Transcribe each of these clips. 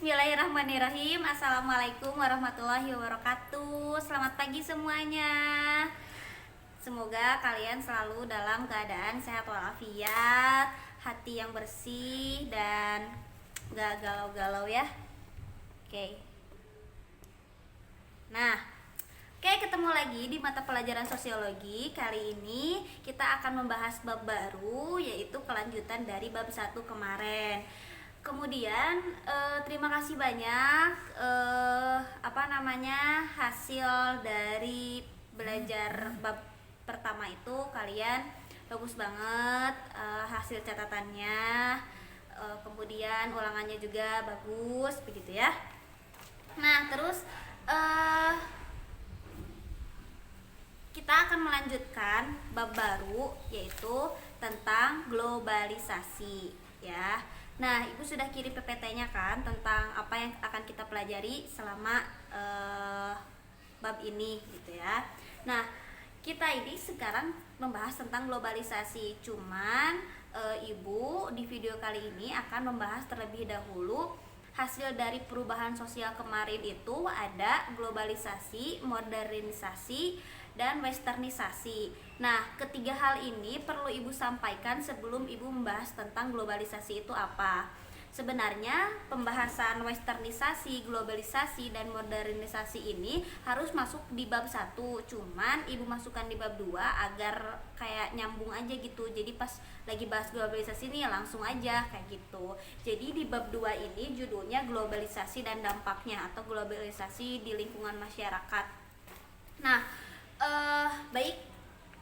Bismillahirrahmanirrahim. Assalamualaikum warahmatullahi wabarakatuh. Selamat pagi semuanya. Semoga kalian selalu dalam keadaan sehat walafiat, hati yang bersih dan gak galau-galau ya. Oke. Ketemu lagi di mata pelajaran sosiologi. Kali ini kita akan membahas bab baru, yaitu kelanjutan dari bab 1 kemarin. Kemudian terima kasih banyak hasil dari belajar bab pertama itu. Kalian bagus banget hasil catatannya, kemudian ulangannya juga bagus begitu ya. Nah, terus kita akan melanjutkan bab baru, yaitu tentang globalisasi ya. Nah, Ibu sudah kirim PPT-nya kan tentang apa yang akan kita pelajari selama bab ini gitu ya. Nah, kita ini sekarang membahas tentang globalisasi. Cuman Ibu di video kali ini akan membahas terlebih dahulu hasil dari perubahan sosial kemarin. Itu ada globalisasi, modernisasi, dan westernisasi. Nah, ketiga hal ini perlu Ibu sampaikan sebelum Ibu membahas tentang globalisasi itu apa. Sebenarnya pembahasan westernisasi, globalisasi, dan modernisasi ini harus masuk di bab 1. Cuman Ibu masukkan di bab 2 agar kayak nyambung aja gitu. Jadi pas lagi bahas globalisasi ini langsung aja kayak gitu. Jadi di bab 2 ini judulnya globalisasi dan dampaknya, atau globalisasi di lingkungan masyarakat. Nah, baik,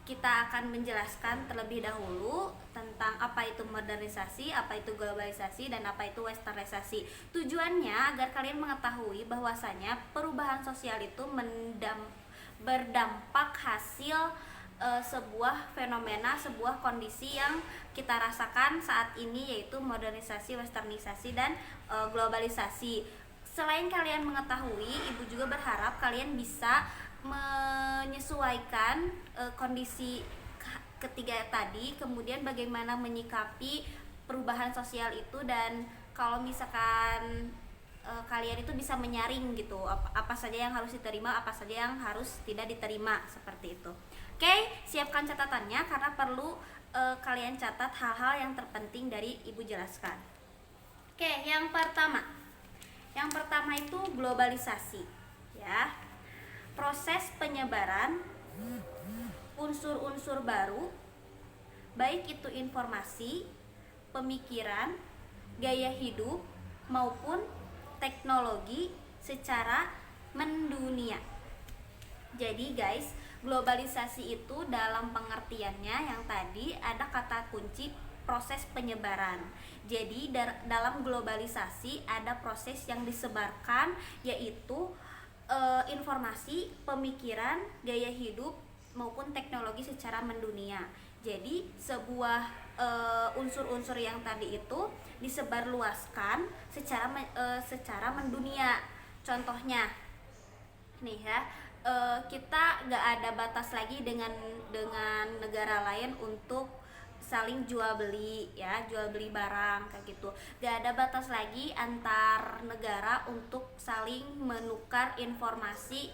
kita akan menjelaskan terlebih dahulu tentang apa itu modernisasi, apa itu globalisasi, dan apa itu westernisasi. Tujuannya agar kalian mengetahui bahwasanya perubahan sosial itu berdampak hasil sebuah fenomena, sebuah kondisi yang kita rasakan saat ini, yaitu modernisasi, westernisasi, dan globalisasi. Selain kalian mengetahui, Ibu juga berharap kalian bisa menyesuaikan kondisi ketiga tadi, kemudian bagaimana menyikapi perubahan sosial itu, dan kalau misalkan kalian itu bisa menyaring gitu apa saja yang harus diterima, apa saja yang harus tidak diterima, seperti itu. Oke, siapkan catatannya karena perlu kalian catat hal-hal yang terpenting dari Ibu jelaskan. Oke, yang pertama itu globalisasi ya. Proses penyebaran unsur-unsur baru, baik itu informasi, pemikiran, gaya hidup, maupun teknologi secara mendunia. Jadi guys, globalisasi itu dalam pengertiannya yang tadi ada kata kunci proses penyebaran. Jadi dalam globalisasi ada proses yang disebarkan, yaitu informasi, pemikiran, gaya hidup, maupun teknologi secara mendunia. Jadi sebuah unsur-unsur yang tadi itu disebarluaskan secara mendunia. Contohnya nih ya, kita gak ada batas lagi dengan negara lain untuk saling jual beli ya, jual beli barang kayak gitu. Gak ada batas lagi antar negara untuk saling menukar informasi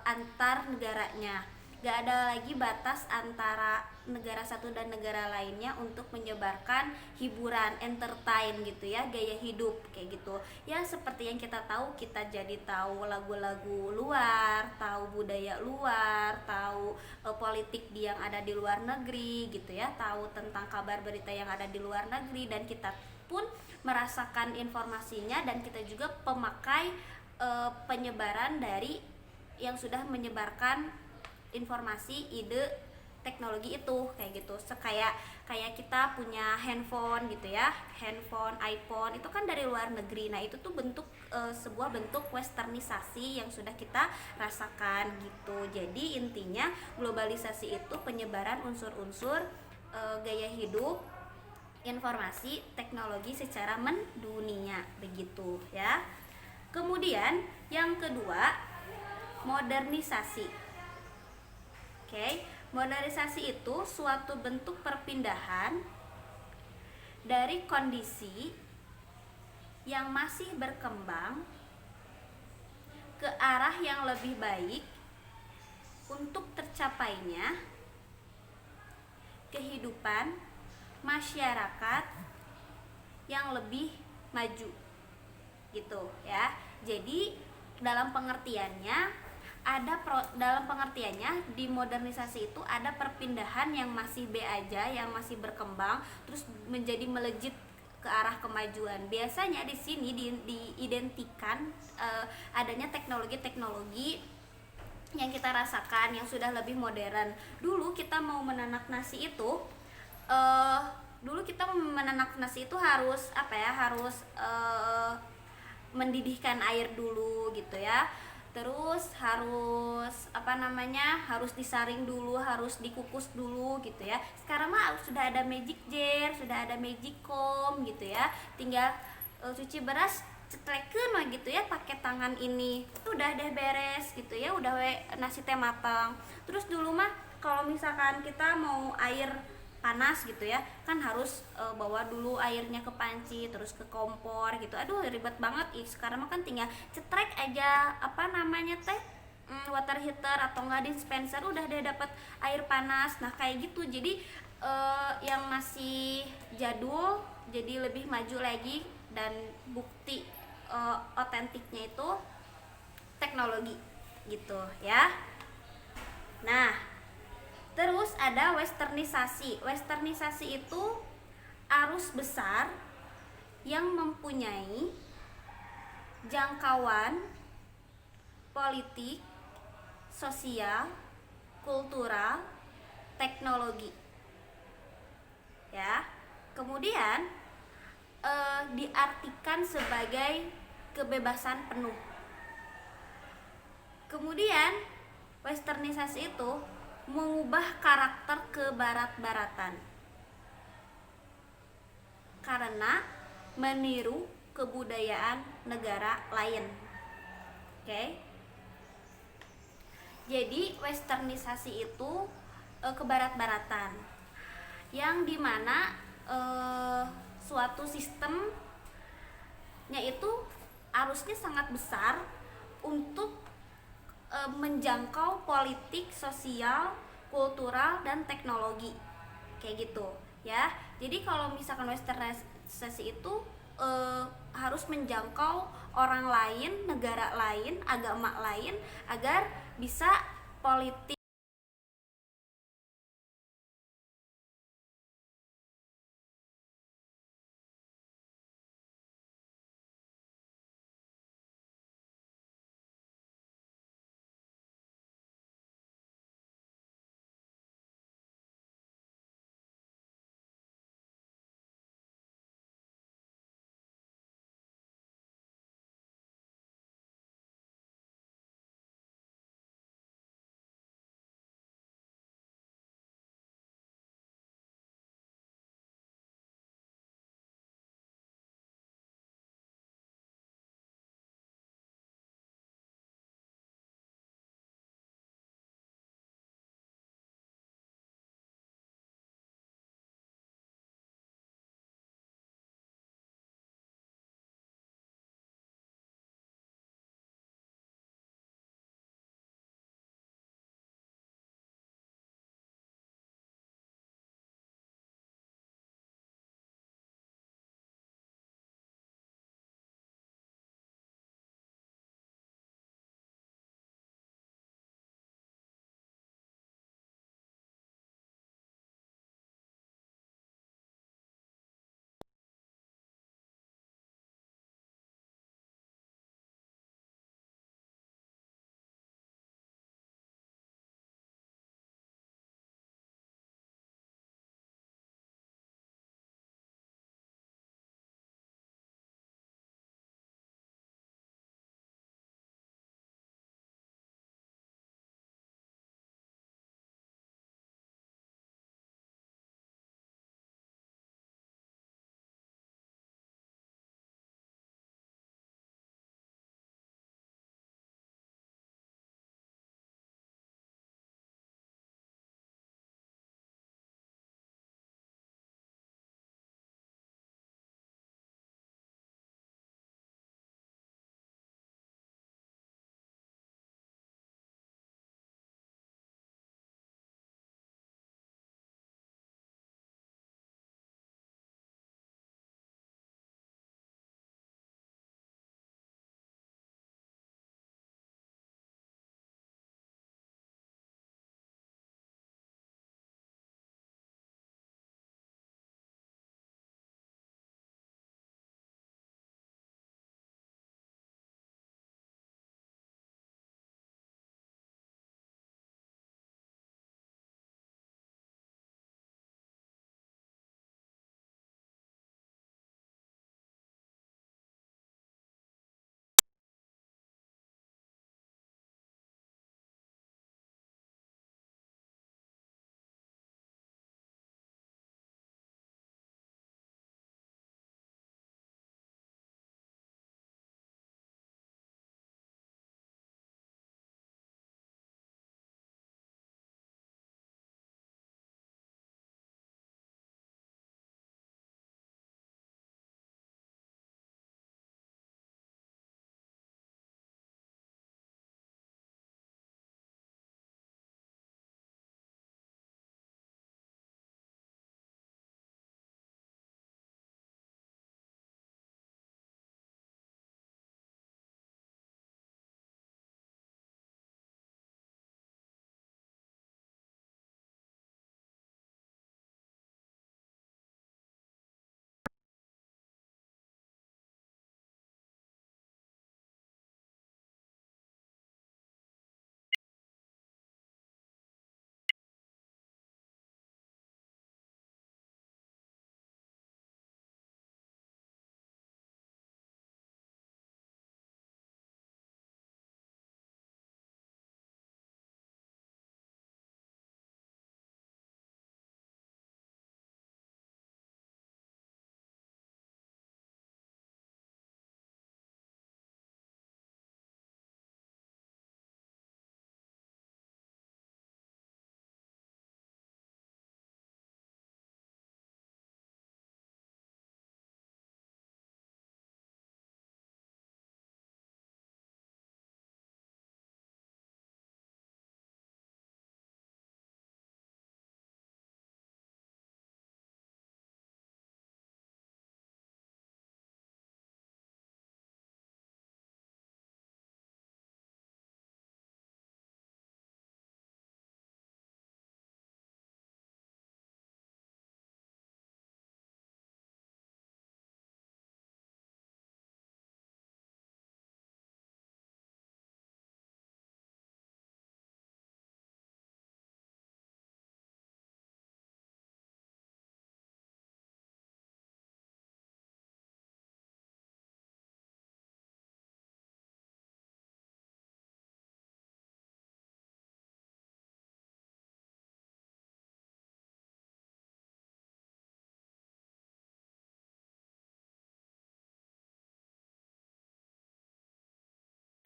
antar negaranya. Gak ada lagi batas antara negara satu dan negara lainnya untuk menyebarkan hiburan, entertain gitu ya, gaya hidup kayak gitu. Ya seperti yang kita tahu, kita jadi tahu lagu-lagu luar, tahu budaya luar, tahu politik yang ada di luar negeri gitu ya, tahu tentang kabar berita yang ada di luar negeri, dan kita pun merasakan informasinya, dan kita juga pemakai penyebaran dari yang sudah menyebarkan informasi, ide, teknologi itu kayak gitu. Kayak kita punya handphone gitu ya, handphone iPhone itu kan dari luar negeri. Nah, itu tuh sebuah bentuk westernisasi yang sudah kita rasakan gitu. Jadi intinya globalisasi itu penyebaran unsur-unsur gaya hidup, informasi, teknologi secara mendunia begitu ya. Kemudian yang kedua, modernisasi. Oke, modernisasi itu suatu bentuk perpindahan dari kondisi yang masih berkembang ke arah yang lebih baik untuk tercapainya kehidupan masyarakat yang lebih maju gitu ya. Jadi dalam pengertiannya dalam pengertiannya di modernisasi itu ada perpindahan yang masih B aja, yang masih berkembang terus menjadi melejit ke arah kemajuan. Biasanya di sini diidentikan adanya teknologi-teknologi yang kita rasakan yang sudah lebih modern. Dulu kita mau menanak nasi itu harus apa ya, harus mendidihkan air dulu gitu ya, terus harus harus disaring dulu, harus dikukus dulu gitu ya. Sekarang mah sudah ada magic jar, sudah ada magic comb gitu ya, tinggal cuci beras cekleken gitu ya pakai tangan ini, udah deh beres gitu ya, udah nasi teh matang. Terus dulu mah kalau misalkan kita mau air panas gitu ya kan harus bawa dulu airnya ke panci terus ke kompor gitu, aduh ribet banget. Sekarang mah kan tinggal cetrek aja water heater atau enggak dispenser, udah deh dapat air panas. Nah kayak gitu. Jadi yang masih jadul jadi lebih maju lagi, dan bukti otentiknya itu teknologi gitu ya. Nah, terus ada westernisasi. Westernisasi itu arus besar yang mempunyai jangkauan politik, sosial, kultural, teknologi. Ya. Kemudian diartikan sebagai kebebasan penuh. Kemudian westernisasi itu mengubah karakter kebarat-baratan karena meniru kebudayaan negara lain. Oke. Jadi westernisasi itu kebarat-baratan yang dimana suatu sistemnya itu arusnya sangat besar untuk menjangkau politik, sosial, kultural, dan teknologi kayak gitu ya. Jadi kalau misalkan westernisasi itu harus menjangkau orang lain, negara lain, agama lain agar bisa politik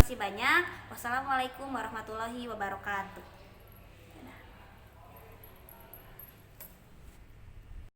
kasih banyak. Wassalamualaikum warahmatullahi wabarakatuh.